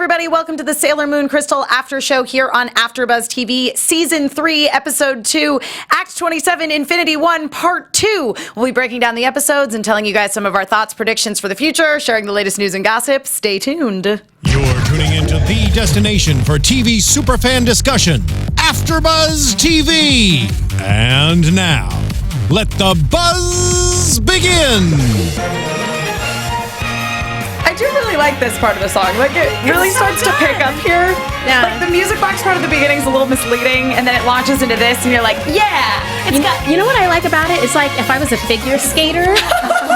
everybody. Welcome to the Sailor Moon Crystal After Show here on AfterBuzz TV, Season 3, Episode 2, Act 27, Infinity 1, Part 2. We'll be breaking down the episodes and telling you guys some of our thoughts, predictions for the future, sharing the latest news and gossip. Stay tuned. You're tuning into the destination for TV superfan discussion, AfterBuzz TV. And now, let the buzz begin. I do really like this part of the song. Like, it really starts to pick up here. Yeah. Like, the music box part of the beginning is a little misleading, and then it launches into this, and you're like, yeah! You know what I like about it? It's like if I was a figure skater,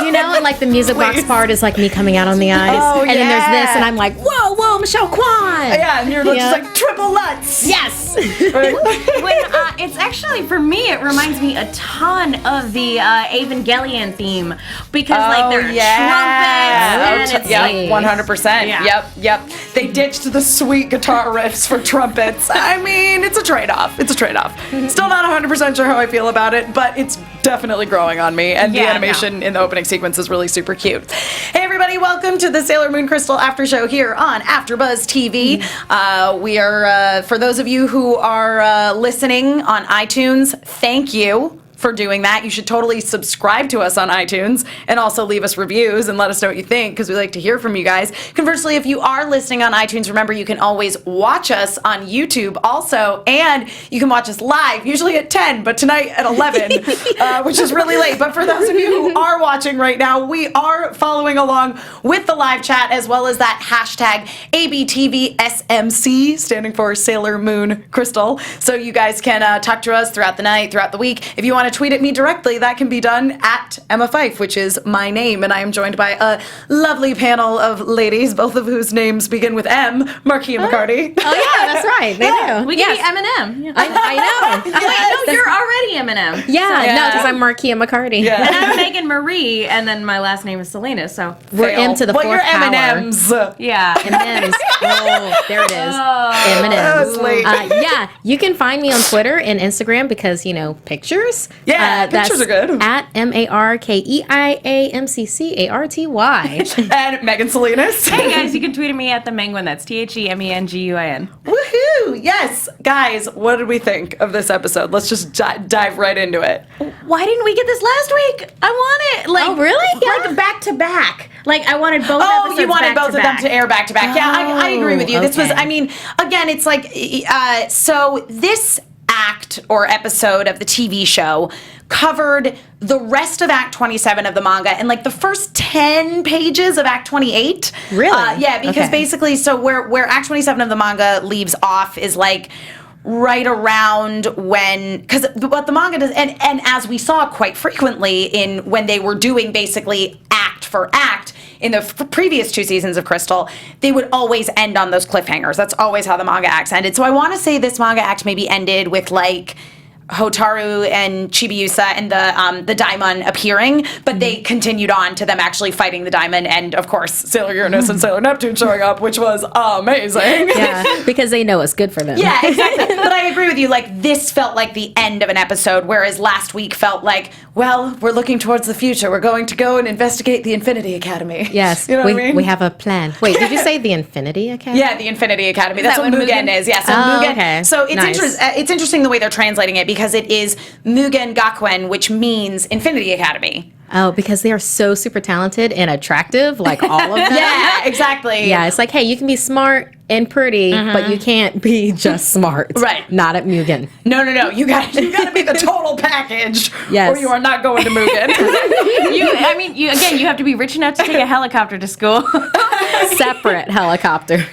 you know, and like the music box part is like me coming out on the ice. Oh, and then there's this, and I'm like, whoa, Michelle Kwan! Yeah, and you're just like, triple Lutz! Yes! It's actually, for me, it reminds me a ton of the Evangelion theme. Because, like, there are trumpets, and it's yeah, like... 100%. Yeah. Yep. They ditched the sweet guitar riffs for trumpets. I mean, it's a trade-off. Still not 100% sure how I feel about it, but it's definitely growing on me, and the animation in the opening sequence is really super cute. Hey, everybody, welcome to the Sailor Moon Crystal After Show here on AfterBuzz TV. We are, for those of you who are listening on iTunes, thank you for doing that. You should totally subscribe to us on iTunes and also leave us reviews and let us know what you think, because we like to hear from you guys. Conversely, if you are listening on iTunes, remember you can always watch us on YouTube also, and you can watch us live, usually at 10, but tonight at 11, which is really late. But for those of you who are watching right now, we are following along with the live chat, as well as that hashtag ABTVSMC, standing for Sailor Moon Crystal. So you guys can talk to us throughout the night, throughout the week. If you want to tweet at me directly, that can be done at Emma Fyffe, which is my name, and I am joined by a lovely panel of ladies, both of whose names begin with M. Markeia McCarty. Oh, yeah, that's right. They do. We can be Eminem. I know. Wait, no, you're already Eminem. Yeah, no, because I'm Markeia McCarty. Yeah. And I'm Megan Marie, and then my last name is Salinas, so... We're M to the fourth you're power. M&M's. Yeah. M&M's. Oh, there it is. M&M's. That's late. Yeah, you can find me on Twitter and Instagram because, you know, pictures. Yeah, pictures are good. At MarkeiaMcCarty. And Megan Salinas. Hey, guys, you can tweet at me at the Menguin. That's TheMenguin. Woohoo! Yes! Guys, what did we think of this episode? Let's just dive right into it. Why didn't we get this last week? I want it. Like, Oh, really? Yeah. Like back to back. Like, I wanted both Oh, episodes you wanted back both to of them back. to air back to back. Yeah, I agree with you. This was, okay. I mean, again, it's like, so this act or episode of the TV show covered the rest of Act 27 of the manga and like the first 10 pages of Act 28. Really? Yeah, because basically, so where Act 27 of the manga leaves off is like right around when, because what the manga does, and as we saw quite frequently in when they were doing basically act for act in the previous 2 seasons of Crystal, they would always end on those cliffhangers. That's always how the manga acts ended. So I want to say this manga act maybe ended with like Hotaru and Chibiusa and the Daimon appearing, but they continued on to them actually fighting the Daimon, and of course Sailor Uranus and Sailor Neptune showing up, which was amazing. Yeah, because they know it's good for them. Yeah, exactly. But I agree with you. Like, this felt like the end of an episode, whereas last week felt like, well, we're looking towards the future. We're going to go and investigate the Infinity Academy. Yes, you know what I mean? We have a plan. Wait, did you say the Infinity Academy? Yeah, the Infinity Academy. That's that what what Mugen Mugen is. Yeah, so Oh, Mugen. okay. So it's Nice. it's interesting the way they're translating it, because it is Mugen Gakuen, which means Infinity Academy. Oh, because they are so super talented and attractive, like all of them. Yeah, exactly. Yeah, it's like, hey, you can be smart and pretty, but you can't be just smart. Right. Not at Mugen. No. You got to be the total package, Yes. or you are not going to Mugen. You have to be rich enough to take a helicopter to school. Separate helicopters.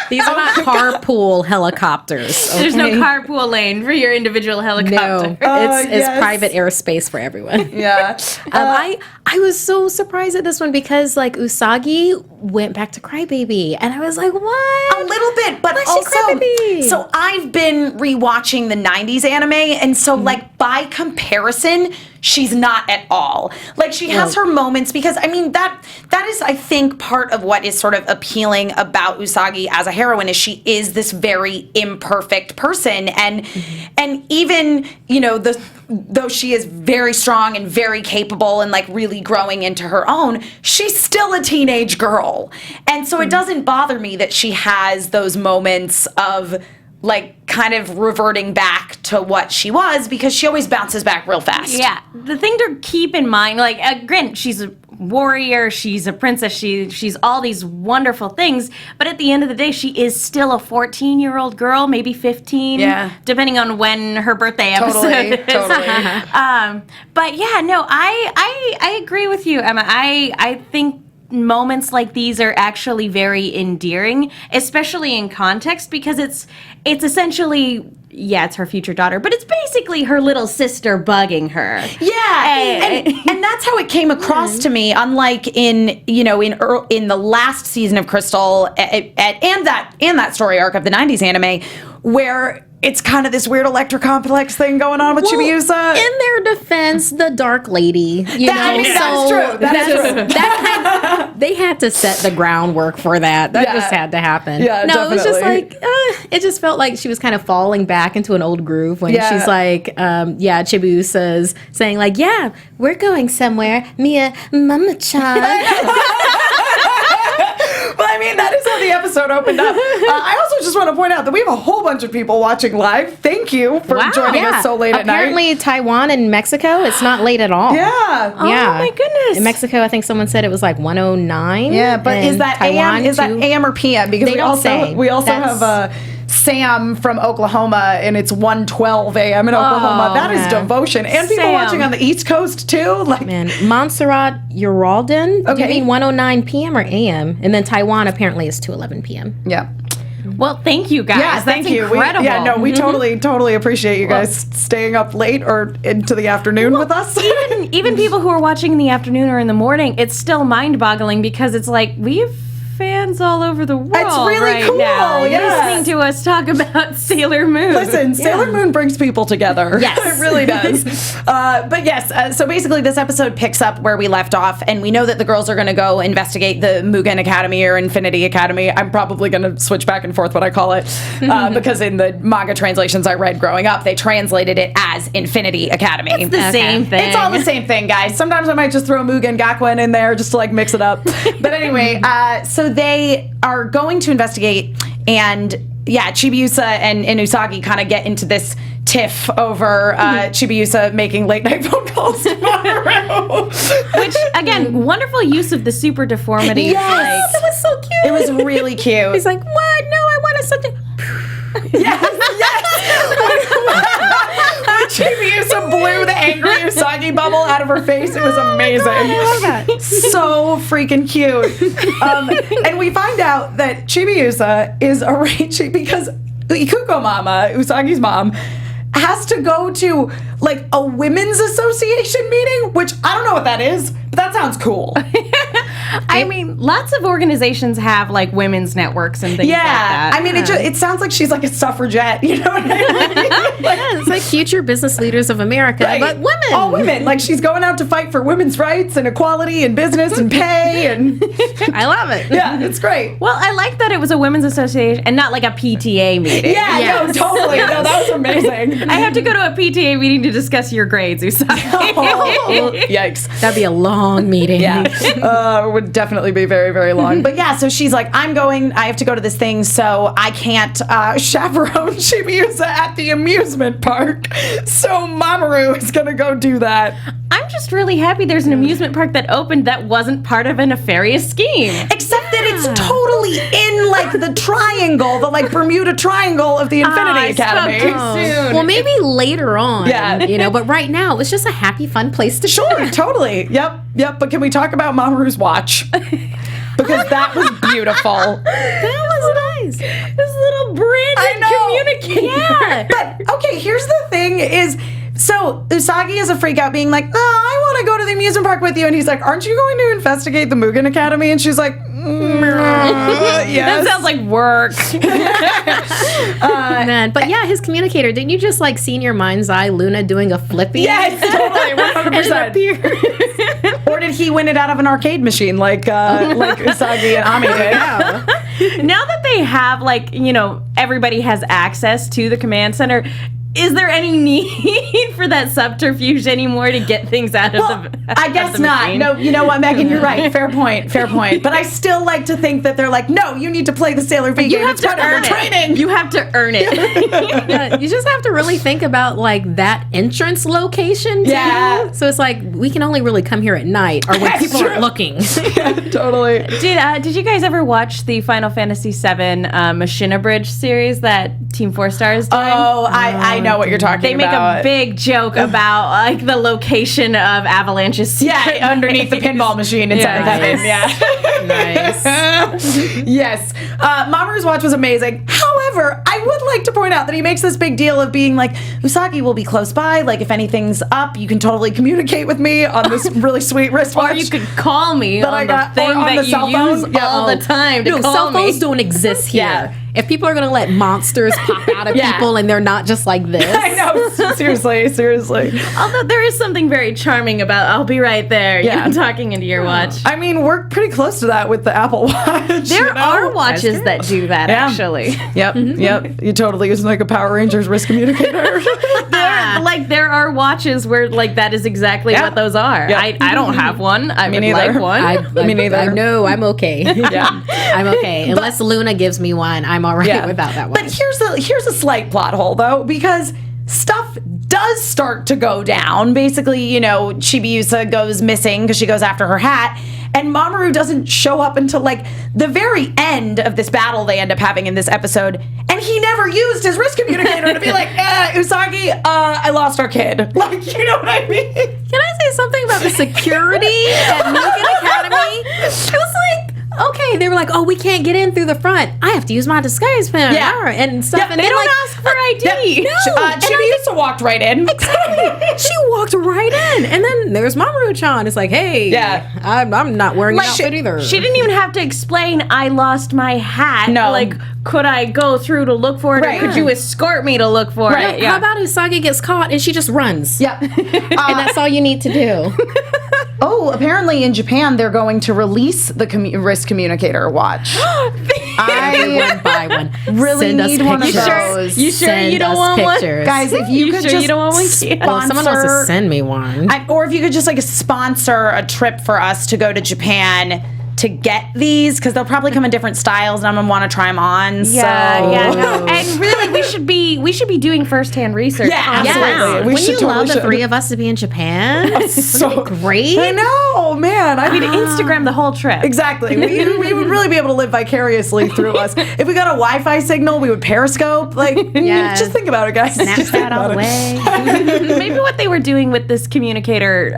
These are not carpool helicopters. Okay? There's no carpool lane for your individual helicopter. No, it's yes. private airspace for everyone. Yeah. I was so surprised at this one because like Usagi went back to Crybaby, and I was like, what? A little bit, but Why is she also, Crybaby? so I've been rewatching the 90s anime, and so like by comparison, she's not at all. Like, she has her moments, because I mean that is, I think, part of what is sort of appealing about Usagi as a heroine, is she is this very imperfect person, and even, you know, though she is very strong and very capable and like really growing into her own, she's still a teenage girl. And so it doesn't bother me that she has those moments of like kind of reverting back to what she was, because she always bounces back real fast. Yeah. The thing to keep in mind, like, granted, she's a warrior, she's a princess, she's all these wonderful things, but at the end of the day, she is still a 14-year-old girl, maybe 15, depending on when her birthday episode is. Totally. But yeah, no, I agree with you, Emma. I think moments like these are actually very endearing, especially in context, because it's essentially, it's her future daughter, but it's basically her little sister bugging her. Yeah, and that's how it came across to me. Unlike in the last season of Crystal, and that story arc of the '90s anime, where it's kind of this weird Electra complex thing going on with Chibiusa. In their defense, the Dark Lady, that's true. They had to set the groundwork for that. That just had to happen. Yeah, no, definitely. it was just like, it just felt like she was kind of falling back into an old groove when she's like, Chibiusa's saying like, yeah, we're going somewhere, Mia, Mama-chan. Well, I mean, that is how the episode opened up. I also just want to point out that we have a whole bunch of people watching live. Thank you for joining us so late at night. Apparently, Taiwan and Mexico, it's not late at all. Yeah. Oh my goodness. In Mexico, I think someone said it was like 109. Yeah, but is that Taiwan, AM? Is that AM or PM? Because we also have Sam from Oklahoma, and it's 1:12 a.m. in Oklahoma. That is devotion. And people watching on the East Coast, too. Like, man, Montserrat Uralden, do you mean 109 p.m. or a.m.? And then Taiwan apparently is 2:11 p.m. Yeah. Well, thank you guys. Yeah, thank you. Incredible. We totally appreciate you guys staying up late or into the afternoon with us. even people who are watching in the afternoon or in the morning, it's still mind-boggling, because it's like we have fans all over the world. It's really cool. Now, yes. listening to us talk about Sailor Moon. Listen, Sailor Moon brings people together. Yes. It really does. But yes, so basically this episode picks up where we left off, and we know that the girls are going to go investigate the Mugen Academy or Infinity Academy. I'm probably going to switch back and forth what I call it, because in the manga translations I read growing up, they translated it as Infinity Academy. It's the same thing. It's all the same thing, guys. Sometimes I might just throw Mugen Gakuen in there just to like mix it up. But anyway, so they are going to investigate, and Chibiusa and Usagi kind of get into this tiff over Chibiusa making late night phone calls to Mamoru. Which, again, wonderful use of the super deformity. Yes. It was so cute. It was really cute. He's like, what? No, I wanted something. Yes. When Chibiusa blew the angry Usagi bubble out of her face, it was amazing. I love that. So freaking cute. And we find out that Chibiusa is arranging, because Ikuko Mama, Usagi's mom, has to go to like a women's association meeting, which I don't know what that is, but that sounds cool. I mean, lots of organizations have like women's networks and things like that. I mean, it sounds like she's like a suffragette, you know what I mean? Like, It's like future business leaders of America, right. but women. All women. Like, she's going out to fight for women's rights and equality and business and pay, and I love it. yeah, it's great. Well, I like that it was a women's association and not like a PTA meeting. Yeah, Yes. no, totally. No, that was amazing. I have to go to a PTA meeting to discuss your grades, Usagi. Oh, yikes. That'd be a long meeting. Yeah, it would definitely be very, very long. But yeah, so she's like, I have to go to this thing, so I can't chaperone Chibiusa at the amusement park. So Mamoru is going to go do that. I'm just really happy there's an amusement park that opened that wasn't part of a nefarious scheme. Except that it's totally in like the triangle, the like Bermuda Triangle of the Infinity Academy. Spoke too soon. Well, maybe later on. Yeah. But right now, it was just a happy, fun place to Sure, totally. Yep. But can we talk about Mamoru's watch? Because that was beautiful. That was nice. This little branded communicator. Yeah. But okay, here's the thing is, so Usagi is a freak out being like, I want to go to the amusement park with you. And he's like, aren't you going to investigate the Mugen Academy? And she's like, yes. That sounds like work. Man. But yeah, his communicator, didn't you just like see in your mind's eye Luna doing a flippy? Yes, totally, 100%. Or did he win it out of an arcade machine like Usagi and Ami did? Now that they have, like, everybody has access to the command center, is there any need for that subterfuge anymore to get things out of the I guess not. machine? No, you know what, Megan, you're right. Fair point. But I still like to think that they're like, no, you need to play the Sailor V You game. have It's to part of your earn it. training. You have to earn it. Yeah, you just have to really think about like that entrance location too. Yeah. So it's like we can only really come here at night or when That's people true. are looking. Totally. Did you guys ever watch the Final Fantasy VII Machine Bridge series that Team 4 Star is doing? Oh, I know what you're talking They make about. a big joke about like the location of Avalanche's secret underneath the pinball machine inside of heaven. Yeah. Nice. Yes. Mamoru's watch was amazing. However, I would like to point out that he makes this big deal of being like, Usagi will be close by. Like, if anything's up, you can totally communicate with me on this really sweet wristwatch. Or you could call me That I on got- the thing or on that the cell you use phone. Yeah. all the time to No, call cell phones me. don't exist here. Yeah. If people are gonna let monsters pop out of Yeah. people and they're not just like this. I know. Seriously. Although there is something very charming about I'll be right there. Yeah. I'm talking into your watch. I mean, we're pretty close to that with the Apple Watch. There you know? are watches that do that Yeah. actually. Yep. You totally use like a Power Rangers wrist communicator. There are watches where like that is exactly Yeah. what those are. Yeah. I don't have one. I would neither. like one. Me neither. I know I'm okay. Yeah. I'm okay. Unless Luna gives me one, I'm all right without that one. But here's a slight plot hole though, because stuff does start to go down. Basically, you know, Chibiusa goes missing because she goes after her hat, and Mamoru doesn't show up until like the very end of this battle they end up having in this episode, and he never used his wrist communicator to be like, Usagi, I lost our kid. Like, you know what I mean? Can I say something about the security at Mugen Academy? It was like, okay, they were like, oh, we can't get in through the front. I have to use my disguise pen. Yeah. And stuff. Yeah, and they then, don't like, ask for ID. No. Chibiusa walked right in. She walked right in. And then there's Mamoru-chan. It's like, hey, Yeah. I'm not wearing an outfit either. She didn't even have to explain I lost my hat. No. Like, could I go through to look for it, Right. or could you escort me to look for Right. it? How about Usagi gets caught and she just runs? Yeah. And that's all you need to do. Oh, apparently in Japan they're going to release the wrist communicator watch. I Buy one. really Send us need one of pictures. those. You sure Send you don't us want one? pictures. Guys, if you could sure just you don't want one? sponsor, Well, if someone wants to send me one. or if you could just like sponsor a trip for us to go to Japan to get these, because they'll probably come in different styles, and I'm gonna want to try them on. Yeah. so. And really, we should be doing firsthand research. Yeah, on absolutely. that. We Wouldn't should you totally love the should. three of us to be in Japan? So Great. I know, man. I We'd mean, Instagram the whole trip. exactly. We would really be able to live vicariously through us. If we got a Wi-Fi signal, we would Periscope. Like, Yes. just think about it, guys. Just think Snapchat all about the it. way. Maybe what they were doing with this communicator,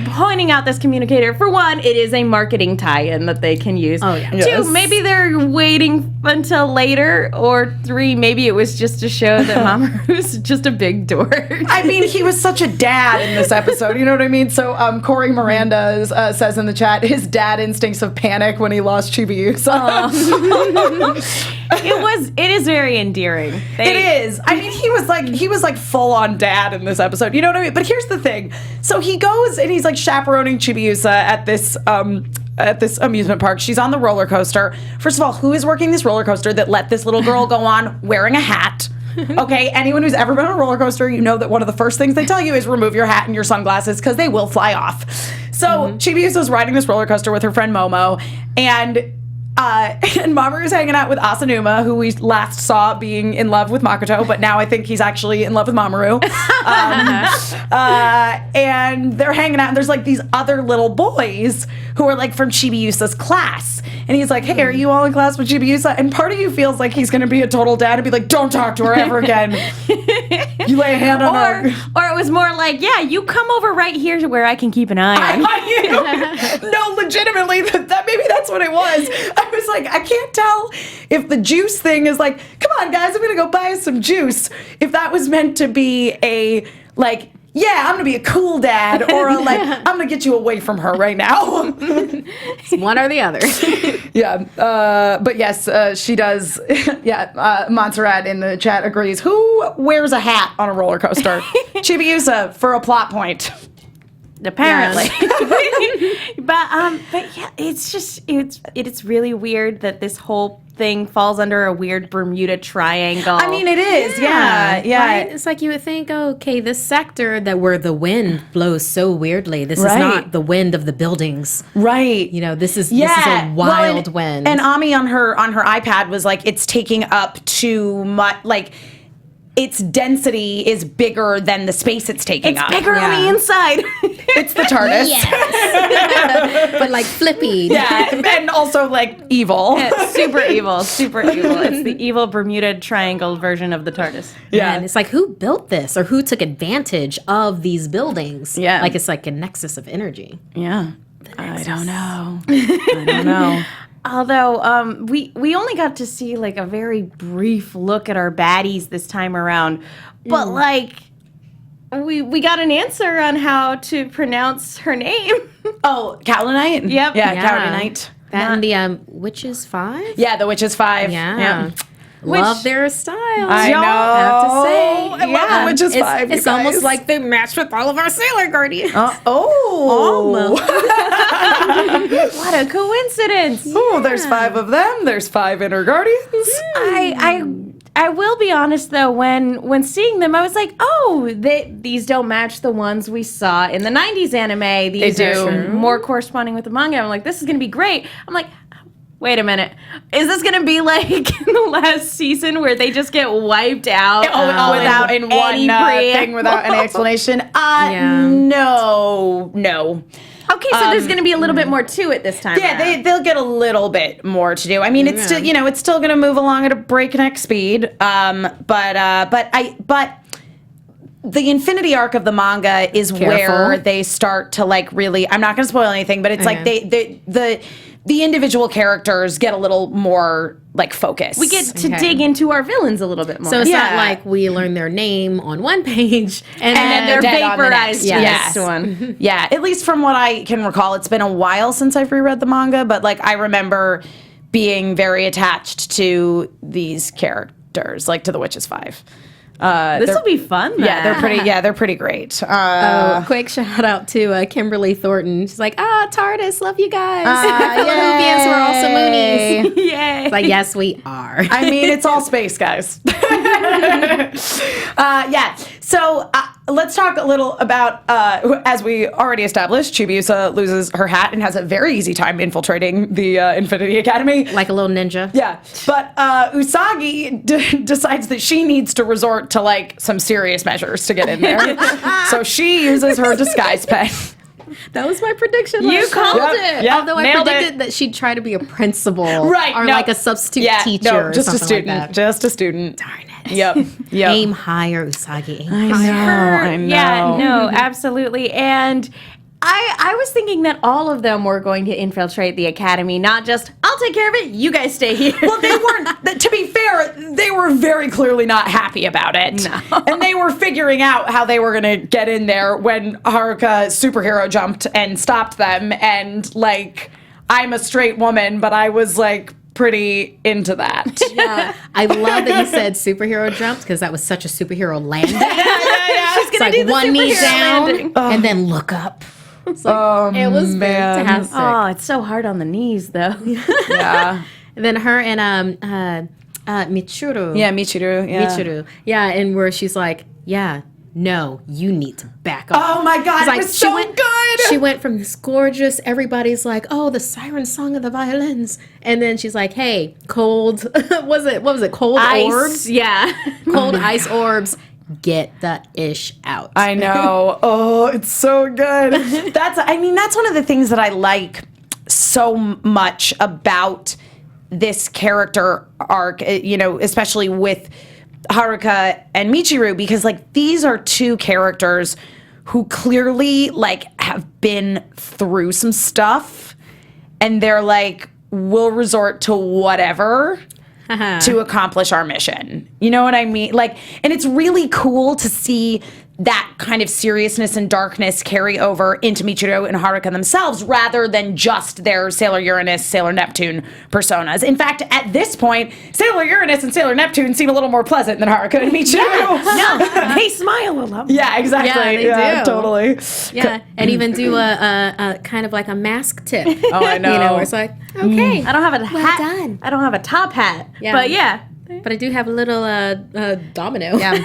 pointing out this communicator, for one, it is a marketing tie-in that they can use. Oh, yeah. Two, Yes. maybe they're waiting until later. Or three, maybe it was just to show that Mamoru's just a big dork. I mean, he was such a dad in this episode. You know what I mean? So, Corey Miranda says in the chat, his dad instincts of panic when he lost Chibiusa. It is very endearing. It is. I mean, he was like full on dad in this episode. You know what I mean? But here's the thing. So he goes and he's like chaperoning Chibiusa at this amusement park. She's on the roller coaster. First of all, who is working this roller coaster that let this little girl go on wearing a hat? Okay, anyone who's ever been on a roller coaster, you know that one of the first things they tell you is remove your hat and your sunglasses because they will fly off. So Chibiusa's riding this roller coaster with her friend Momo, and Mamoru's hanging out with Asanuma, who we last saw being in love with Makoto, but now I think he's actually in love with Mamoru. And they're hanging out, and there's like these other little boys who are like from Chibiusa's class. And he's like, hey, are you all in class with Chibiusa? And part of you feels like he's going to be a total dad and be like, don't talk to her ever again. You lay a hand on her. Or it was more like, yeah, you come over right here to where I can keep an eye on you. No, legitimately, that maybe that's what it was. I was like, I can't tell if the juice thing is like, come on, guys, I'm gonna go buy us some juice. If that was meant to be a like, yeah, I'm gonna be a cool dad, or a like, I'm gonna get you away from her right now. One or the other. Yeah, but yes, she does. Yeah, Montserrat in the chat agrees. Who wears a hat on a roller coaster? Chibiusa for a plot point. Apparently. But yeah, it's just it's really weird that this whole thing falls under a weird Bermuda Triangle. I mean, it is. Yeah. Right? It's like you would think, okay, this sector where the wind blows so weirdly. This is not the wind of the buildings. Right. You know, this is a wild wind. And Ami on her iPad was like, it's taking up too much, like, its density is bigger than the space it's taking up. Bigger on the inside. It's the TARDIS. Yes. But like flippy. Yeah, and also like evil. Super evil. Super evil. It's the evil Bermuda Triangle version of the TARDIS. Yeah. And it's like, who built this or who took advantage of these buildings? Yeah. Like it's like a nexus of energy. Yeah. I don't know. Although we only got to see like a very brief look at our baddies this time around, but like we got an answer on how to pronounce her name. Oh, Cowlinite? Yep. Yeah, Cowlinite. That and the Witches 5? Yeah, the Witches 5. Yeah. Love their styles. I know. I have to say. I love the Witches 5. It's almost like they match with all of our Sailor Guardians. Almost. What a coincidence. Oh, there's 5 of them. There's 5 Inner Guardians. I will be honest though, when seeing them, I was like, oh, these don't match the ones we saw in the 90s anime. These are more corresponding with the manga. I'm like, this is going to be great. I'm like, wait a minute. Is this going to be like the last season where they just get wiped out without in any one thing, without any explanation? No. Okay, so there's going to be a little bit more to it this time. Yeah, they'll get a little bit more to do. I mean, it's still, it's still going to move along at a breakneck speed. But the Infinity arc of the manga is where they start to like really. I'm not going to spoil anything, but it's like the individual characters get a little more like focus. We get to dig into our villains a little bit more. So it's not like we learn their name on one page and then they're vaporized to the next one. Yeah, at least from what I can recall, it's been a while since I've reread the manga, but like I remember being very attached to these characters, like to the Witches 5. This will be fun. Then. Yeah, they're pretty great. Quick shout out to Kimberly Thornton. She's like, TARDIS, love you guys. Philadelphians, we're also Moonies. Yay. It's like, yes, we are. I mean, it's all space, guys. Yeah. So let's talk a little about, as we already established, Chibiusa loses her hat and has a very easy time infiltrating the Infinity Academy. Like a little ninja. Yeah. But Usagi decides that she needs to resort to like some serious measures to get in there. So she uses her disguise pen. That was my prediction. You called it. Yep, Although I predicted that she'd try to be a principal. Right. Or like a substitute teacher. No, just or a something student. like that. Just a student. Darn it. Yep. Aim higher, Usagi. Aim higher. I know. Yeah, no, absolutely. And I was thinking that all of them were going to infiltrate the academy, not just, I'll take care of it, you guys stay here. Well, they weren't, to be fair, they were very clearly not happy about it. No. And they were figuring out how they were going to get in there when Haruka superhero jumped and stopped them. And, like, I'm a straight woman, but I was, like, pretty into that. Yeah. I love that you said superhero jumped because that was such a superhero landing. She's It's gonna like do the one knee superhero down landing. and then look up. It's like, it was fantastic. Oh, it's so hard on the knees, though. Yeah. And then her and Michiru. Yeah, Michiru. Yeah. Michiru. Yeah, and where she's like, yeah, no, you need to back off. Oh my God, It's it was so good. She went from this gorgeous, everybody's like, oh, the siren song of the violins. And then she's like, hey, cold, what was it? Cold Ice. orbs? Yeah. Cold ice orbs. Get the ish out. I know. Oh, it's so good. That's one of the things that I like so much about this character arc, especially with Haruka and Michiru, because like these are two characters who clearly like have been through some stuff and they're like, we'll resort to whatever to accomplish our mission. You know what I mean? Like, and it's really cool to see that kind of seriousness and darkness carry over into Michiru and Haruka themselves rather than just their Sailor Uranus, Sailor Neptune personas. In fact, at this point, Sailor Uranus and Sailor Neptune seem a little more pleasant than Haruka and Michiru. No, they smile a lot. Yeah, exactly. Yeah, they do. Totally. Yeah, and even do a kind of like a mask tip. Oh, I know. You know, where it's like, okay, I don't have a hat. done. I don't have a top hat. Yeah. But yeah. but I do have a little domino. Yeah.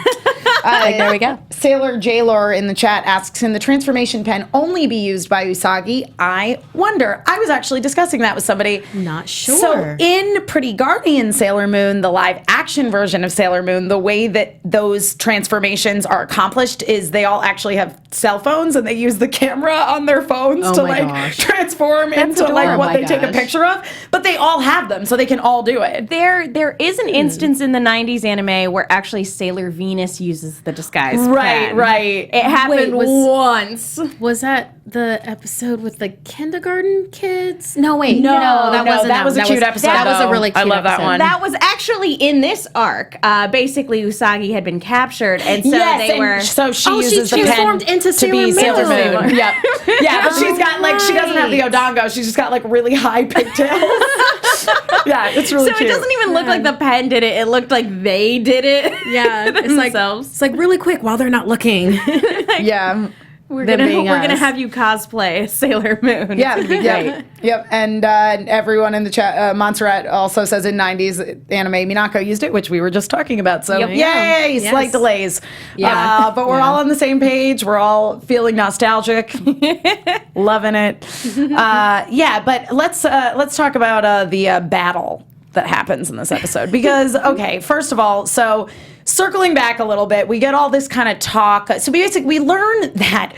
Like, there we go. Sailor Jaylor in the chat asks, can the transformation pen only be used by Usagi? I wonder. I was actually discussing that with somebody. Not sure. So in Pretty Guardian Sailor Moon, the live action version of Sailor Moon, the way that those transformations are accomplished is they all actually have cell phones and they use the camera on their phones to my like gosh. transform into like adorable. what Oh they my take a gosh. picture of. But they all have them, so they can all do it. There is an instance in the 90s anime where actually Sailor Venus uses the disguise pen. Right. It happened was- once. Was that the episode with the kindergarten kids? No, wait. No, that wasn't. that was a cute episode, That was a though. really I cute love that episode. one. That was actually in this arc. Basically, Usagi had been captured, and so Yes, they and were. so she Oh, she uses the pen transformed into to be Sailor Sailor Moon. Moon. Yep. Yeah, but she's got like she doesn't have the Right. odongo. She's just got like really high pigtails. Yeah, it's really So cute. it doesn't even look like the pen did it. It looked like they did it. Yeah, themselves. it's like really quick while they're not looking. Yeah. We're Them being gonna us. have you cosplay Sailor Moon. Yeah, It's gonna be yeah, great. yep. And everyone in the chat, Montserrat also says in 90s anime, Minako used it, which we were just talking about. So Yep. yay, Yes. slight delays. Yeah. But we're all on the same page. We're all feeling nostalgic, loving it. Yeah, but let's talk about the battle that happens in this episode because okay, first of all, so circling back a little bit, we get all this kind of talk. So basically, we learn that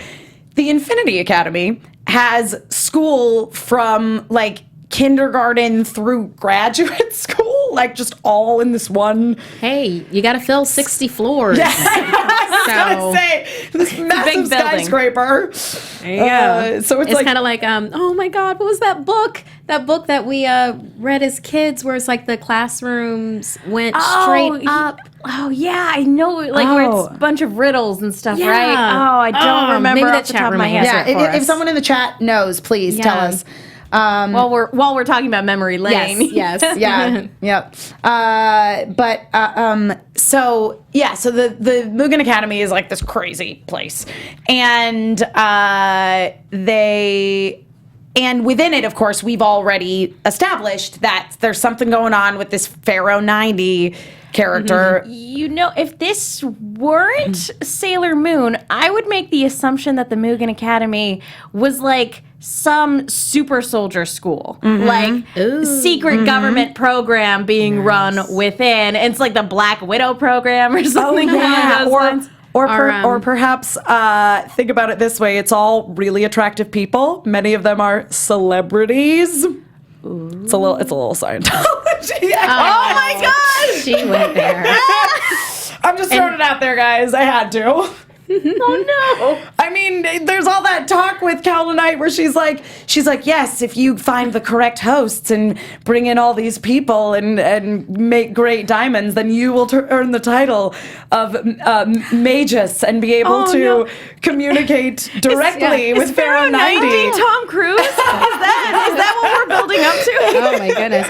the Infinity Academy has school from like kindergarten through graduate school, like just all in this one. Hey, you got to fill 60 floors. I was gonna say this massive big building. skyscraper. Yeah. So it's It's like kind of like, oh my God, what was that book? That book that we read as kids where it's like the classrooms went straight up. Oh yeah, I know. Like where it's a bunch of riddles and stuff, Yeah. right? Oh, I don't remember maybe off the the chat top of my room head. answer yeah. it for If us. someone in the chat knows, please tell Yeah. us. While we're talking about memory lane. Yes. Yeah, yep. So the Mugen Academy is like this crazy place, and within it, of course, we've already established that there's something going on with this Pharaoh 90 character. You know, if this weren't Sailor Moon, I would make the assumption that the Mugen Academy was like some super soldier school, like secret government program being run within. It's like the Black Widow program or something along those lines. Or perhaps think about it this way: it's all really attractive people. Many of them are celebrities. It's a little Scientology. Oh my gosh! She went there. I'm just throwing it out there, guys. I had to. Oh no! I mean, there's all that talk with Cal Knight where she's like, yes, if you find the correct hosts and bring in all these people and make great diamonds, then you will earn the title of Magus and be able to communicate directly with Pharaoh 90. Tom Cruise? Is that what we're building up to? Oh my goodness.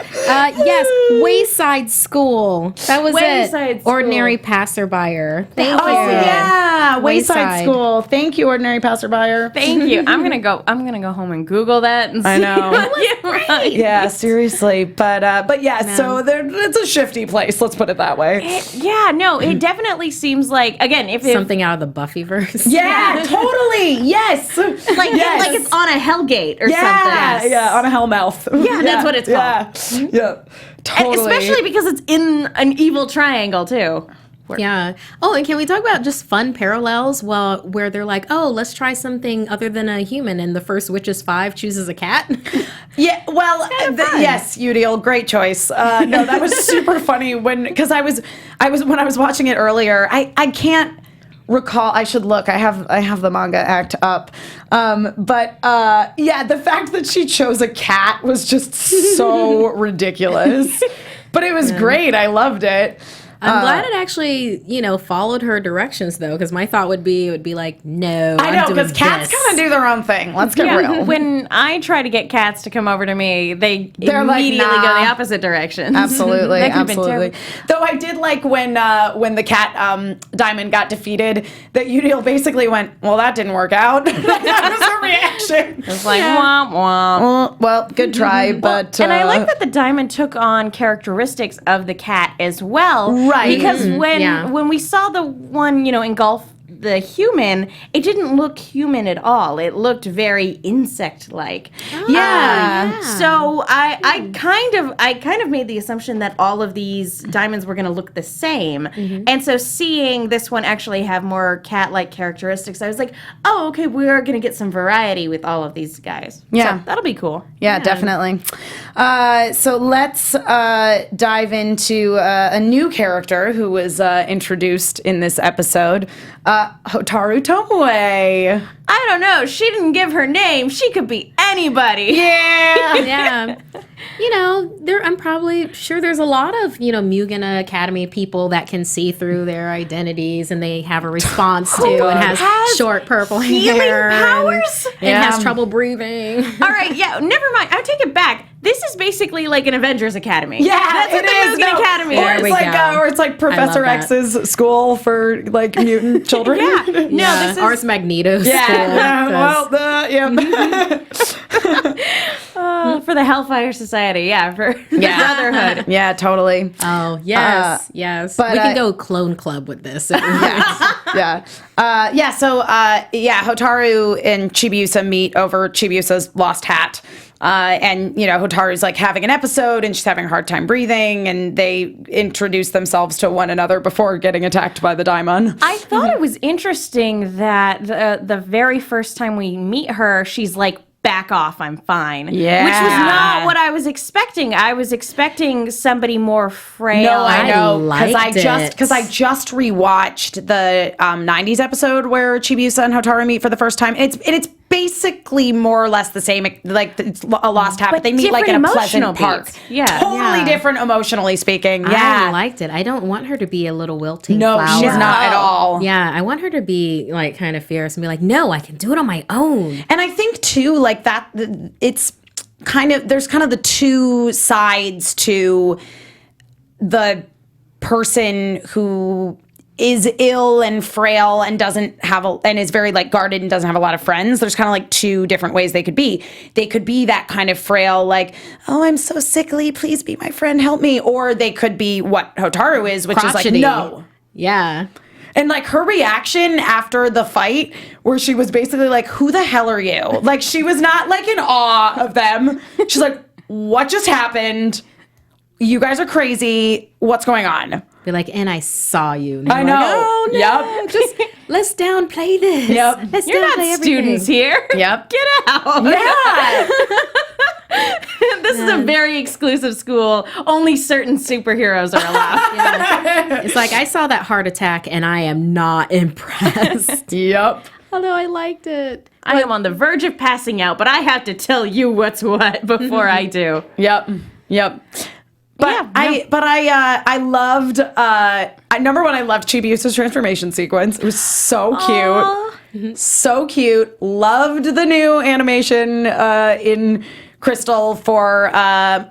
Yes, Wayside School. That was Wayside it. School. Ordinary passerby. Thank Oh you. yeah, Wayside Wayside. School. Thank you, Ordinary Passerby. Thank you. I'm gonna go home and Google that. And I see know. what you write. Yeah, seriously, but yeah, so it's a shifty place. Let's put it that way. Yeah, no, it definitely seems like again, if Something out of the Buffyverse. Yeah, totally. Yes. like Yes. like it's on a Hellgate or Yeah, something. yeah, on a hellmouth. Yeah, that's what it's called. Yeah, totally. Especially because it's in an evil triangle too. Yeah. Oh, and can we talk about just fun parallels where they're like, oh, let's try something other than a human, and the first Witches 5 chooses a cat? Yeah, well, yes, Udiel, great choice. No, that was super funny when I was watching it earlier. I can't recall. I should look. I have the manga act up. But yeah, the fact that she chose a cat was just so ridiculous. But it was great. I loved it. I'm glad it actually, followed her directions though, because my thought would be, it would be like, no, I know, because cats kind of do their own thing. Let's get real. When I try to get cats to come over to me, they're immediately like, go nah. the opposite direction. Absolutely, That could've been absolutely. terrible. Though I did like when the cat Diamond got defeated, that Udil basically went, well, that didn't work out. That was her reaction. It's like, womp womp. Well, good try, but... And I like that the diamond took on characteristics of the cat as well. Right. Because when we saw the one, engulf the human, it didn't look human at all. It looked very insect-like. Yeah. So I kind of made the assumption that all of these diamonds were going to look the same. And so seeing this one actually have more cat-like characteristics, I was like, oh, okay, we're going to get some variety with all of these guys. Yeah. So that'll be cool. Yeah, definitely. So let's dive into a new character who was introduced in this episode, Hotaru Tomoe. I don't know. She didn't give her name. She could be anybody. Yeah. Yeah. I'm probably sure there's a lot of, Mugen Academy people that can see through their identities and they have a response to and has short purple hair. Powers? And has trouble breathing. All right, yeah, never mind. I take it back. This is basically like an Avengers Academy. Yeah, that's what it the is. Mugen Academy Or is. it's like Professor that. X's school for like mutant children. Yeah. No, this is Or it's Magneto's Yeah. school. for the Hellfire Society. Yeah, for the Brotherhood. Yeah, totally. Oh, yes, yes. but, we can go clone club with this. So Hotaru and Chibiusa meet over Chibiusa's lost hat. And Hotaru's like having an episode and she's having a hard time breathing, and they introduce themselves to one another before getting attacked by the daimon. I thought it was interesting that the very first time we meet her, she's like, back off, I'm fine. Yeah. Which was not what I was expecting. I was expecting somebody more frail. No, I know, because I liked just rewatched the 90s episode where Chibiusa and Hotaru meet for the first time. It's basically more or less the same, like it's a lost hat, but they meet like in a pleasant park. Beats. Yeah. Totally different emotionally speaking. Yeah. I liked it. I don't want her to be a little wilting No, flower. she's not at all. Yeah, I want her to be like kind of fierce and be like, no, I can do it on my own. And I think too, like that, it's kind of, there's kind of the two sides to the person who is ill and frail and doesn't have and is very like guarded and doesn't have a lot of friends. There's kind of like two different ways they could be. They could be that kind of frail, like, oh, I'm so sickly, please be my friend, help me. Or they could be what Hotaru is, which Crotchety. is like, no. Yeah. And like her reaction after the fight, where she was basically like, who the hell are you? Like, she was not like in awe of them. She's like, what just happened? You guys are crazy. What's going on? Be like, and I saw you. And I know. Like, oh, no. Yep. Just let's downplay this. Yep. Let's You're downplay not everything. students here. Yep. Get out. Yeah. This is a very exclusive school. Only certain superheroes are allowed. It's like, I saw that heart attack and I am not impressed. Yep. Although I liked it. I am on the verge of passing out, but I have to tell you what's what before I do. Yep. Yep. But Yeah, I loved number one, I loved Chibiusa's transformation sequence. It was so cute. So cute. Loved the new animation in Crystal for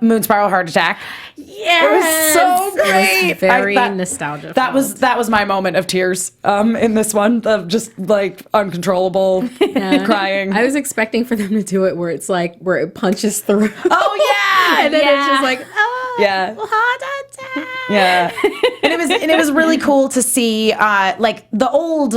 Moon Spiral Heart Attack. It was so great. It was very nostalgia. That was my moment of tears in this one, of just like uncontrollable crying. I was expecting for them to do it where it's like where it punches through. Oh yeah, And then it's just like, yeah. heart attack. Yeah, and it was really cool to see like the old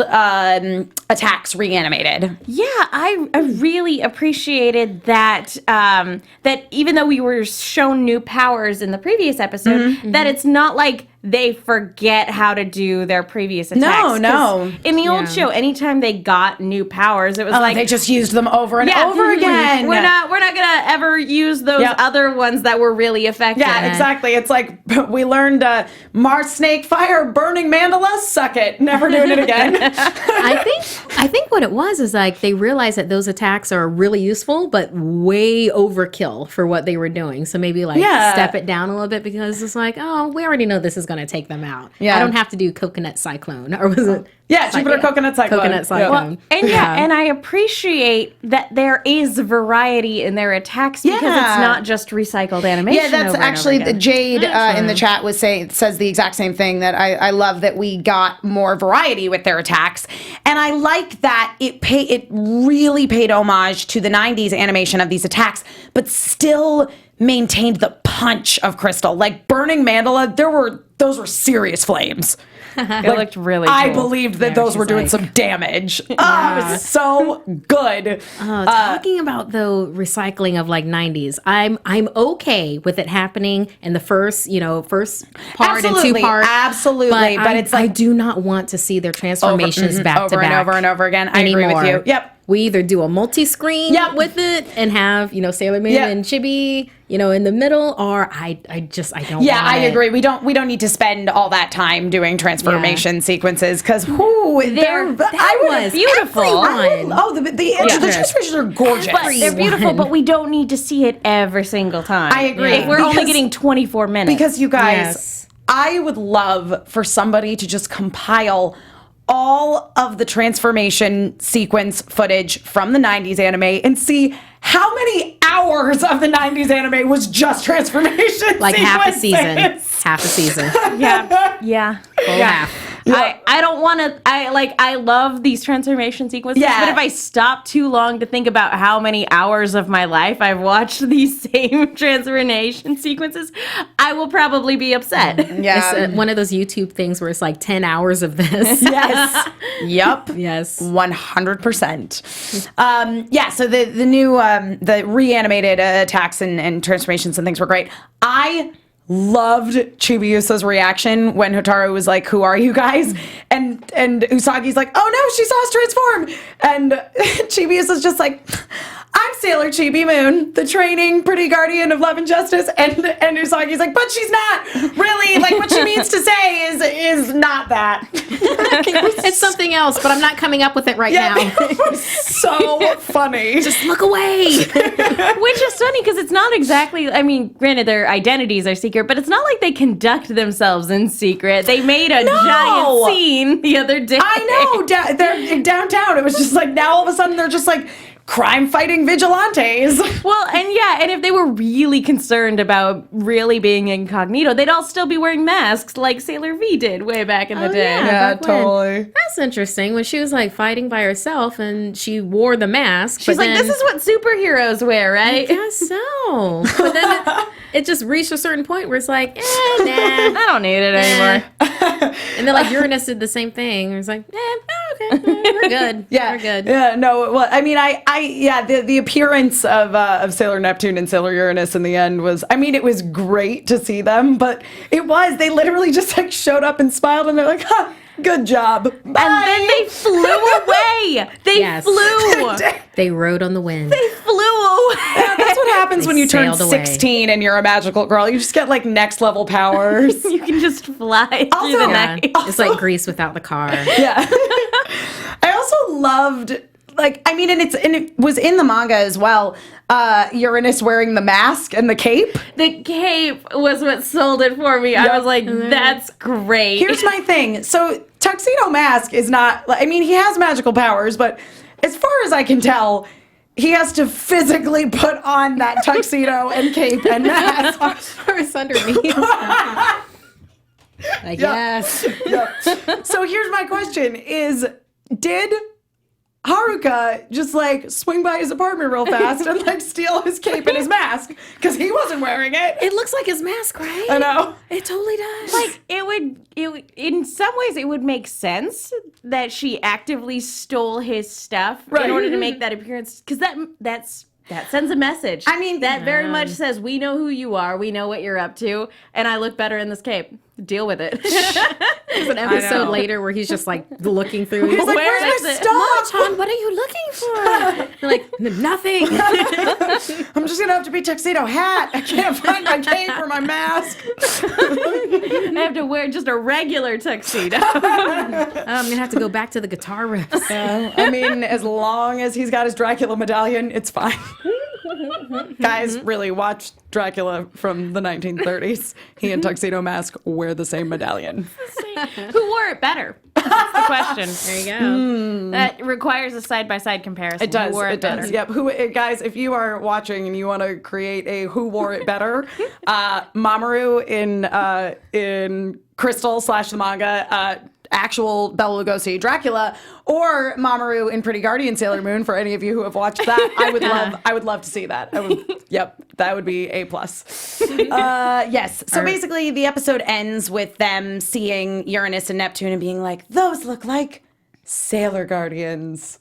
attacks reanimated. Yeah, I really appreciated that. That even though we were shown new powers in the previous episode, that it's not like they forget how to do their previous attacks. No. In the old show, anytime they got new powers, it was Like like they just used them over and over again. We're not gonna ever use those other ones that were really effective. Yeah, exactly. It's like we learned Mars Snake Fire Burning Mandala, suck it, never doing it again. I think I think what it was is like they realized that those attacks are really useful, but way overkill for what they were doing. So maybe like step it down a little bit because it's like, oh, we already know this is going to take them out. Yeah. I don't have to do coconut cyclone, or was it? Yeah, Jupiter coconut cyclone. Coconut cyclone. Well, and I appreciate that there is variety in their attacks because it's not just recycled animation. Yeah, that's actually the Jade in the chat says the exact same thing, that I love that we got more variety with their attacks, and I like that it really paid homage to the 90s animation of these attacks, but still maintained the punch of Crystal. Like burning Mandala, those were serious flames. It looked really cool. I believed that those were doing some damage. It was so good. Talking about the recycling of like 90s, I'm okay with it happening in the first part and 2 parts. Absolutely. But it's like, I do not want to see their transformations back to back. Over and over again. I agree with you. Yep. We either do a multi-screen with it and have, Sailor Moon and Chibi, in the middle, or I don't Yeah, want I agree. We don't need to spend all that time doing transformation sequences because that was beautiful. The transformations are gorgeous. But they're beautiful, but we don't need to see it every single time. I agree. If we're only getting 24 minutes. Because you guys, I would love for somebody to just compile all of the transformation sequence footage from the 90s anime and see how many hours of the 90s anime was just transformation like sequences. half a season. Yeah. Half. I don't want to. I love these transformation sequences. Yeah. But if I stop too long to think about how many hours of my life I've watched these same transformation sequences, I will probably be upset. Yeah. It's one of those YouTube things where it's like 10 hours of this. Yes. Yep. Yes. 100%. Yeah. So the new the reanimated attacks and transformations and things were great. I loved Chibiusa's reaction when Hotaru was like, "Who are you guys?" And Usagi's like, "Oh no, she saw us transform." And Chibiusa's just like, "I'm Sailor Chibi Moon, the training pretty guardian of love and justice." And Usagi's like, "But she's not really. Like what she means to say is not that. It's something else, but I'm not coming up with it right now." It was so funny. Just look away. Which is funny because it's not exactly, I mean, granted their identities are secret, but it's not like they conduct themselves in secret. They made a giant scene the other day. I know. They're downtown. It was just like now all of a sudden they're just like crime-fighting vigilantes. Well, and if they were really concerned about really being incognito, they'd all still be wearing masks like Sailor V did way back in the day. Yeah, totally. That's interesting. When she was like fighting by herself and she wore the mask. She's like, this is what superheroes wear, right? I guess so. But then it just reached a certain point where it's like, nah. I don't need it anymore. And then like Uranus did the same thing. It was like, okay, we're good. Yeah, we're good. Yeah, no. Well, I mean, the appearance of Sailor Neptune and Sailor Uranus in the end was, I mean, it was great to see them, but they literally just like showed up and smiled and they're like, "Huh, good job." Bye. And then they flew away. They flew. They rode on the wind. They flew away. Yeah, that's what happens when you turn sailed 16 and you're a magical girl. You just get like next level powers. You can just fly through the night. It's like Grease without the car. Yeah. I also loved, like, I mean, and it was in the manga as well, Uranus wearing the mask and the cape. The cape was what sold it for me. I was like, that's great. Here's my thing. So Tuxedo Mask is not, I mean, he has magical powers, but as far as I can tell, he has to physically put on that tuxedo and cape and mask. Or it's underneath. Like, yes. Yeah. So here's my question did Haruka just like swing by his apartment real fast and like steal his cape and his mask? Because he wasn't wearing it. It looks like his mask, right? I know. It totally does. Like, it would, in some ways, it would make sense that she actively stole his stuff in order to make that appearance. Because that sends a message. I mean, that very much says, we know who you are, we know what you're up to, and I look better in this cape. deal with it. There's an episode later where he's just like looking through. He's like, where's my stuff? Mom, what are you looking for? They're like, nothing. I'm just gonna have to be tuxedo hat. I can't find my cape or my mask. I have to wear just a regular tuxedo. I'm gonna have to go back to the guitar riffs. I mean, as long as he's got his Dracula medallion, it's fine. Guys, really watch Dracula from the 1930s. He and Tuxedo Mask wear the same medallion. Who wore it better? That's the question. There you go. That requires a side-by-side comparison. It does. Who wore It better? does. Yep. Guys, if you are watching and you want to create a who wore it better, Mamoru in Crystal / the manga. Actual Bela Lugosi Dracula, or Mamoru in Pretty Guardian Sailor Moon. For any of you who have watched that, I would love to see that. Yep, that would be A+. Yes. So basically, the episode ends with them seeing Uranus and Neptune and being like, "Those look like Sailor Guardians."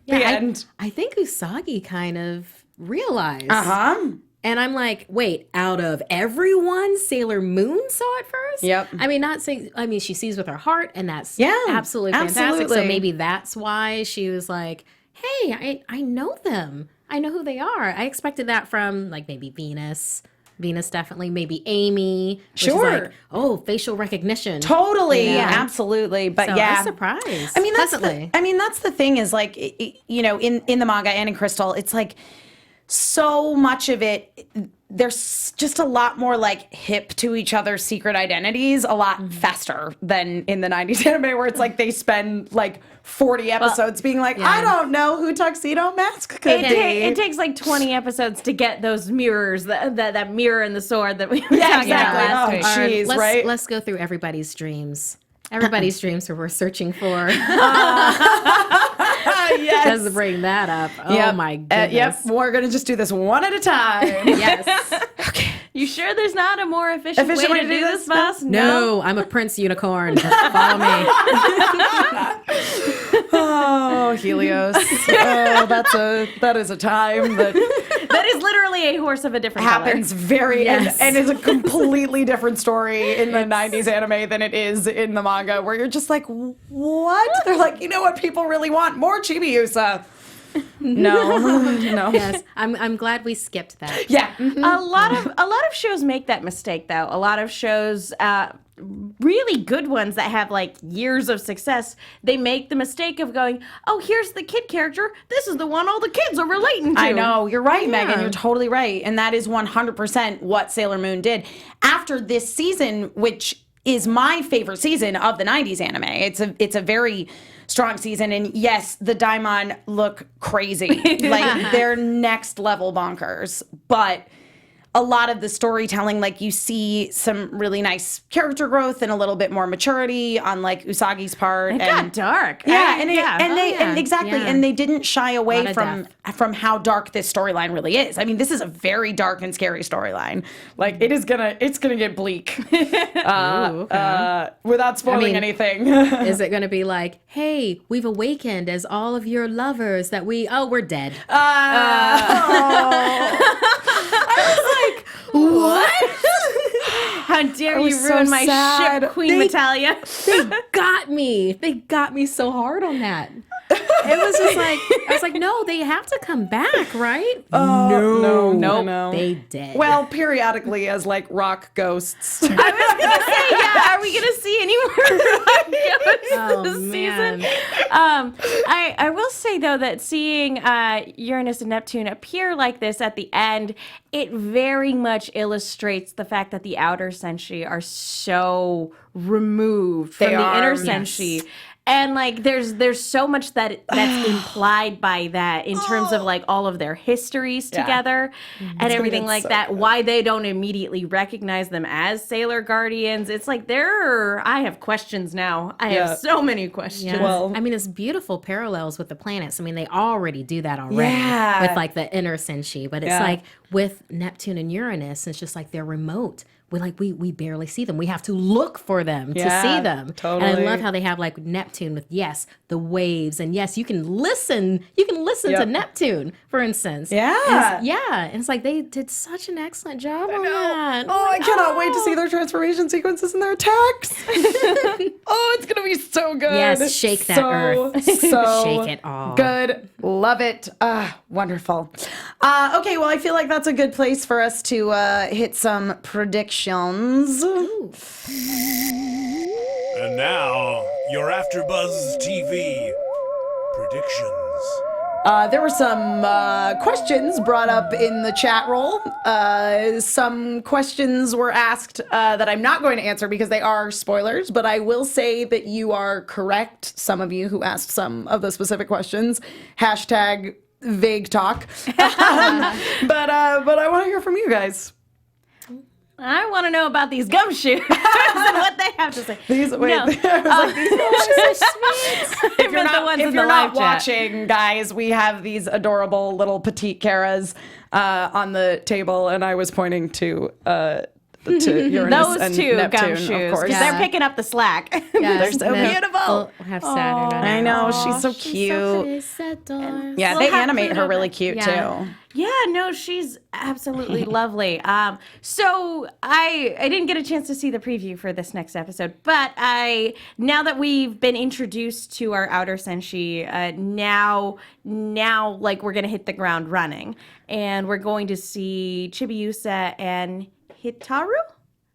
The end. I think Usagi kind of realized. And I'm like, wait, out of everyone, Sailor Moon saw it first? Yep. I mean, she sees with her heart, and that's Yeah, absolutely fantastic. absolutely. So maybe that's why she was like, hey, I know them. I know who they are. I expected that from, like, maybe Venus. Venus definitely. Maybe Amy. Which is Sure. like, oh, facial recognition. Totally, Yeah. absolutely. But So yeah, I was surprised. I mean, pleasantly. that's the thing is like, in the manga and in Crystal, it's like so much of it. There's just a lot more like hip to each other's secret identities a lot faster than in the 90s anime, where it's like they spend like 40 episodes being like, I don't know who Tuxedo Mask could be. It takes like 20 episodes to get those mirrors, that mirror and the sword that we were Yeah, talking about exactly. last Oh, week. jeez, let's, right? let's go through everybody's dreams. Everybody's dreams where we're searching for. Yes. Just bring that up. Oh Yep. my goodness. Yep, we're gonna just do this one at a time. Yes. You sure there's not a more efficient way to do this, boss? No, I'm a prince unicorn. Follow me. Oh, Helios. Oh, that is a time that That is literally a horse of a different happens very Yes. and is a completely different story in the 90s anime than it is in the manga, where you're just like, what? They're like, you know what people really want? More Chibiusa. No. Yes, I'm glad we skipped that. Yeah. color. A lot of shows make that mistake, though. A lot of shows, really good ones that have like years of success, they make the mistake of going, oh, here's the kid character. This is the one all the kids are relating to. I know. You're right, Yeah. Megan. You're totally right. And that is 100% what Sailor Moon did. After this season, which is my favorite season of the 90s anime. It's a very strong season. And yes, the Daimon look crazy. Like, they're next level bonkers. But a lot of the storytelling, like, you see some really nice character growth and a little bit more maturity on like Usagi's part. It got dark. Yeah, yeah. exactly, Yeah. and they didn't shy away Lot of from how dark this storyline really is. I mean, this is a very dark and scary storyline. Like, it's gonna get bleak. Without spoiling anything. Is it going to be like, hey, we've awakened as all of your lovers that we're dead? What? How dare was you so ruin my sad. ship, Queen Natalia? They got me. They got me so hard on that. It was just like, I was like, no, they have to come back, right? No. They did. Well, periodically as like rock ghosts. I was gonna say, yeah. Are we gonna see any more rock ghosts this man. season? I will say though that seeing Uranus and Neptune appear like this at the end, it very much illustrates the fact that the outer senshi are so removed from the inner senshi. And like there's so much that's implied by that in terms of like all of their histories together and everything like so that. Why they don't immediately recognize them as Sailor Guardians. It's like I have questions now. I have so many questions. Yeah. Well- I mean, it's beautiful parallels with the planets. I mean, they already do that already Yeah. with like the inner senshi, but it's Yeah. like with Neptune and Uranus, it's just like they're remote. we barely see them. We have to look for them to Yeah, see them. totally. And I love how they have like Neptune with the waves, and yes, you can listen to Neptune, for instance. Yeah. And it's like they did such an excellent job on that. Oh, I cannot wait to see their transformation sequences and their attacks. Oh, it's gonna be so good. Yes, shake that earth. So Shake it all. good. Love it. Wonderful. Okay, well, I feel like that's a good place for us to hit some predictions. And now, your AfterBuzz TV predictions. There were some questions brought up in the chat roll. Some questions were asked that I'm not going to answer because they are spoilers, but I will say that you are correct, some of you who asked some of the specific questions. Hashtag vague talk. But I want to hear from you guys. I want to know about these gumshoes and what they have to say. These, wait, No. if you're the ones not, if in you're the not live chat. watching, guys, we have these adorable little petite Karas on the table, and I was pointing to Uranus Those and two Neptune, gumshoes, of course. because they're picking up the slack. They're so beautiful. We'll have Saturn on I it. know, she's so cute. Yeah, We'll they have animate Pluto her really back. cute Yeah. too. Yeah, no, she's absolutely lovely. So I didn't get a chance to see the preview for this next episode, but now that we've been introduced to our outer senshi, now like we're gonna hit the ground running, and we're going to see Chibiusa and Hitaru.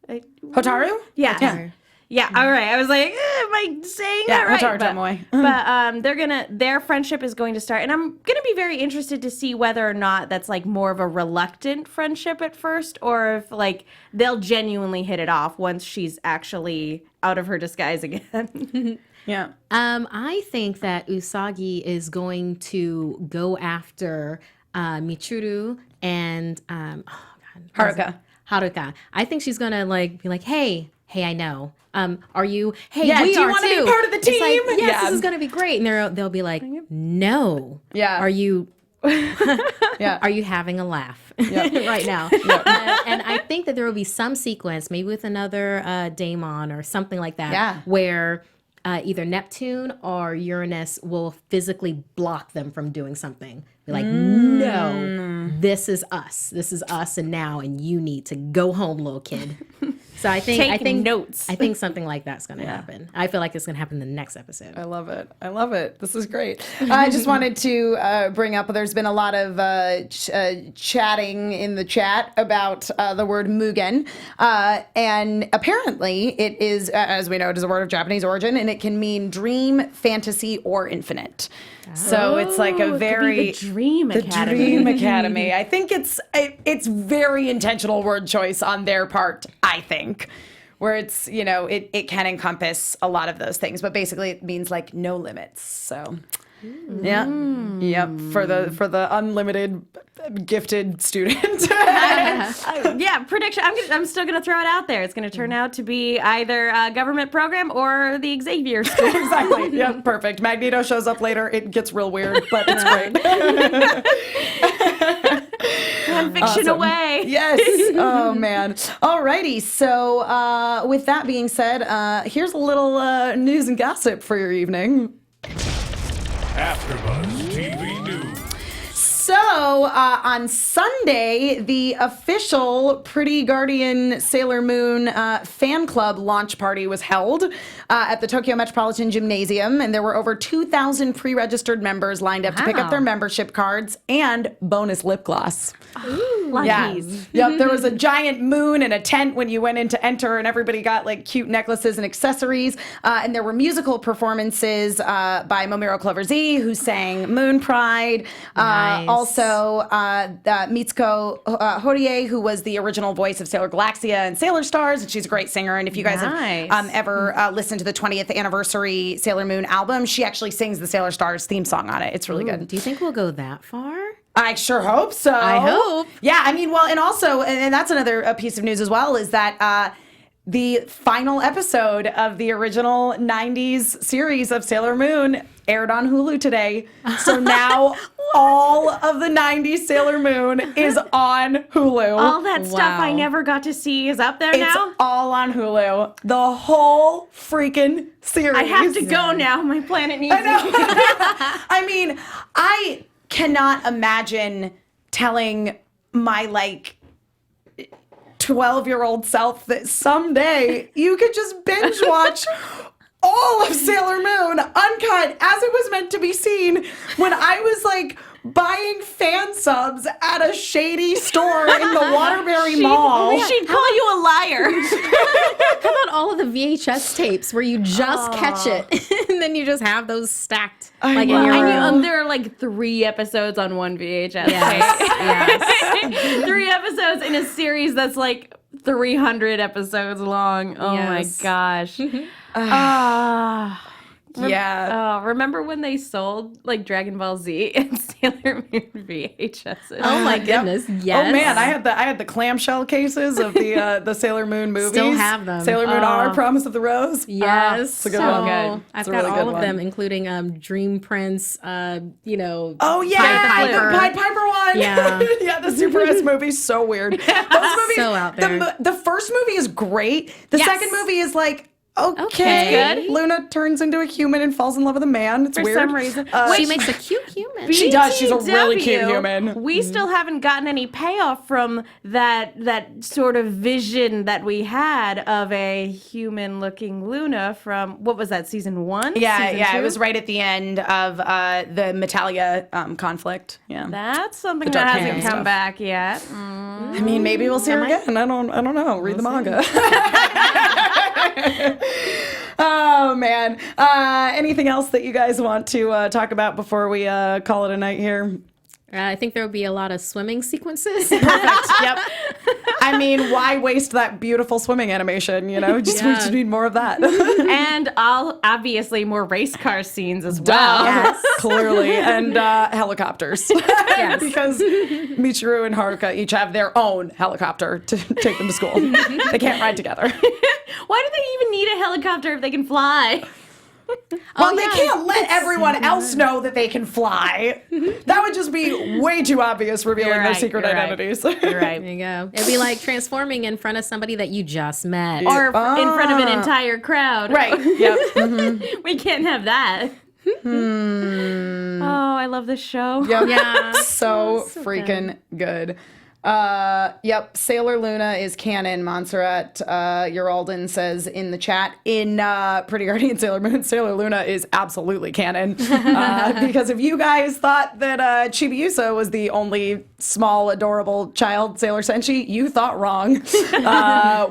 Hotaru? Yeah. Yeah, all right. I was like, am I saying that right? Hotaru But, Tomoe. their friendship is going to start, and I'm gonna be very interested to see whether or not that's like more of a reluctant friendship at first, or if like they'll genuinely hit it off once she's actually out of her disguise again. Yeah. I think that Usagi is going to go after Michiru and Haruka. Haruka. I think she's gonna like be like, hey, I know. Are you? Hey, Yeah, we do you are wanna be too. part of the It's like, team? yes, Yeah. this is gonna be great. And they'll be like, no. Yeah. Are you? Yeah. Are you having a laugh right now? And I think that there will be some sequence, maybe with another daemon or something like that, Yeah. where either Neptune or Uranus will physically block them from doing something. Be like, no, this is us. This is us and now, and you need to go home, little kid. So I think notes. I think something like that's going to happen. I feel like it's going to happen in the next episode. I love it. I love it. This is great. I just wanted to bring up, there's been a lot of chatting in the chat about the word Mugen. And apparently it is, as we know, it is a word of Japanese origin, and it can mean dream, fantasy, or infinite. So it's like a very... Dream Academy. Dream Academy. I think it's very intentional word choice on their part, I think. Where it's, it can encompass a lot of those things, but basically it means like no limits. So yeah. Yep. For the unlimited gifted student. Yeah, prediction. I'm still gonna throw it out there. It's gonna turn out to be either a government program or the Xavier School. Exactly. Yep. Perfect. Magneto shows up later. It gets real weird, but it's great. Fiction away. Yes. Oh man. Alrighty. So with that being said, here's a little news and gossip for your evening. AfterBuzz TV News. So on Sunday, the official Pretty Guardian Sailor Moon fan club launch party was held at the Tokyo Metropolitan Gymnasium, and there were over 2,000 pre-registered members lined up to pick up their membership cards and bonus lip gloss. Luckies. Yep, there was a giant moon and a tent when you went in to enter, and everybody got like cute necklaces and accessories. And there were musical performances by Momiro Clover Z, who sang Moon Pride. Nice. Also, Mitsuko Horie, who was the original voice of Sailor Galaxia and Sailor Stars, and she's a great singer. And if you guys have ever listened to the 20th anniversary Sailor Moon album, she actually sings the Sailor Stars theme song on it. It's really good. Do you think we'll go that far? I sure hope so. I hope. Yeah, I mean, well, and also, and that's another piece of news as well, is that the final episode of the original 90s series of Sailor Moon aired on Hulu today. So now all of the 90s Sailor Moon is on Hulu. All that stuff I never got to see is up there now? It's all on Hulu. The whole freaking series. I have to go now. My planet needs me. I mean, I cannot imagine telling my, 12-year-old self that someday you could just binge watch all of Sailor Moon uncut as it was meant to be seen when I was buying fan subs at a shady store in the Waterbury Mall. She'd call you a liar. How about all of the VHS tapes where you just catch it and then you just have those stacked in your room? There are 3 episodes on one VHS tape. Yes. 3 episodes in a series that's 300 episodes long. Oh my gosh. Remember when they sold Dragon Ball Z and Sailor Moon VHSs? Oh my goodness, yes. Oh man, I had the clamshell cases of the Sailor Moon movies. Still have them. Sailor Moon R, Promise of the Rose. Yes, it's a good one. Good. I've got all of them, including Dream Prince. Oh yeah, the Pied Piper one. Yeah, yeah, the Super S movie, so weird. Those movies, so out there. The first movie is great. The second movie is okay. Good. Luna turns into a human and falls in love with a man. It's weird. For some reason. She makes a cute human. She does. She's a really cute human. We still haven't gotten any payoff from that sort of vision that we had of a human-looking Luna from, what was that, season 1? Yeah, season 2? It was right at the end of the Metalia conflict. Yeah. That's something The that Dark hasn't Hand come stuff. back yet. I mean, maybe we'll see her again. I don't know. Read the manga. Oh man. Anything else that you guys want to talk about before we call it a night here? I think there will be a lot of swimming sequences. Perfect. Yep. I mean, why waste that beautiful swimming animation? We just need more of that. And obviously more race car scenes as well. Yes, clearly, and helicopters. Yes. Because Michiru and Haruka each have their own helicopter to take them to school. They can't ride together. Why do they even need a helicopter if they can fly? Well, they can't let everyone else know that they can fly. That would just be way too obvious, revealing their secret identities. You're right. There you go. It'd be like transforming in front of somebody that you just met. Or in front of an entire crowd. Right. Yep. We can't have that. Oh, I love this show. Yep. Yeah. So freaking good. Yep, Sailor Luna is canon. Montserrat Uralden says in the chat, in Pretty Guardian Sailor Moon, Sailor Luna is absolutely canon. Because if you guys thought that Chibiusa was the only small, adorable child Sailor Senshi, you thought wrong.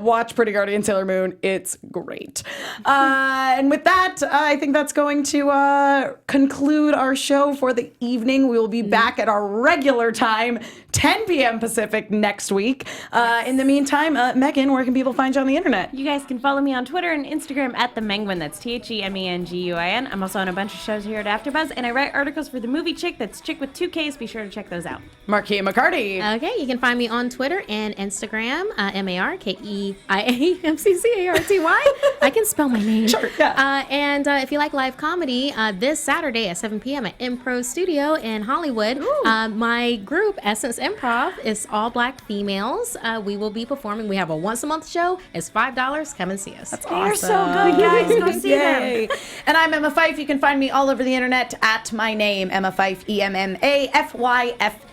Watch Pretty Guardian Sailor Moon. It's great. And with that, I think that's going to conclude our show for the evening. We will be back at our regular time, 10 p.m. Pacific next week. In the meantime, Megan, where can people find you on the internet? You guys can follow me on Twitter and Instagram at The Menguin. That's TheMenguin. I'm also on a bunch of shows here at AfterBuzz, and I write articles for The Movie Chick. That's Chick with 2 Ks. Be sure to check those out. Markeia McCarty. Okay, you can find me on Twitter and Instagram, MarkeiMcCarty. I can spell my name. Sure, yeah. And if you like live comedy, this Saturday at 7 p.m. at Impro Studio in Hollywood, my group, Essence Improv, is all black females. We will be performing. We have a once-a-month show. It's $5. Come and see us. That's They're so good, guys. Go see them. And I'm Emma Fyffe. You can find me all over the internet at my name, Emma Fyffe, EMMAFYFFE.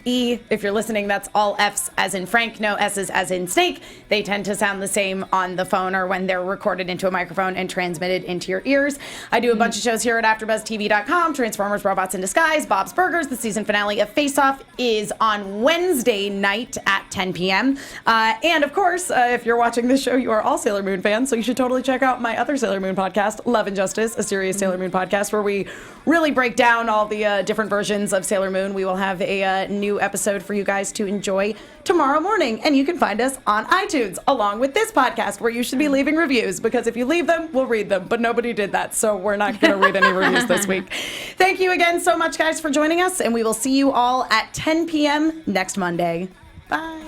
If you're listening, that's all F's as in Frank, no S's as in snake. They tend to sound the same on the phone or when they're recorded into a microphone and transmitted into your ears. I do a bunch of shows here at AfterBuzzTV.com, Transformers, Robots in Disguise, Bob's Burgers. The season finale of Face Off is on Wednesday night at 10 p.m. And of course, if you're watching this show, you are all Sailor Moon fans, so you should totally check out my other Sailor Moon podcast, Love and Justice, a serious Sailor Moon podcast where we really break down all the different versions of Sailor Moon. We will have a new episode for you guys to enjoy tomorrow morning, and you can find us on iTunes along with this podcast, where you should be leaving reviews, because if you leave them, we'll read them, but nobody did that, so we're not going to read any reviews this week. Thank you again so much, guys, for joining us, and we will see you all at 10 p.m. next Monday. Bye.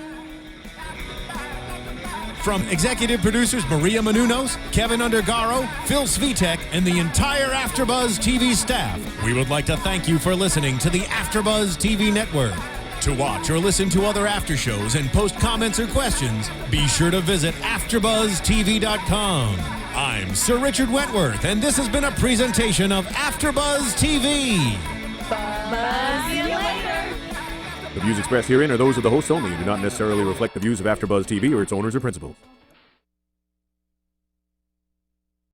From executive producers Maria Menounos, Kevin Undergaro, Phil Svitek, and the entire AfterBuzz TV staff, we would like to thank you for listening to the AfterBuzz TV network. To watch or listen to other after shows and post comments or questions, be sure to visit AfterBuzzTV.com. I'm Sir Richard Wentworth, and this has been a presentation of AfterBuzz TV. Buzz you later. The views expressed herein are those of the hosts only and do not necessarily reflect the views of AfterBuzz TV or its owners or principals.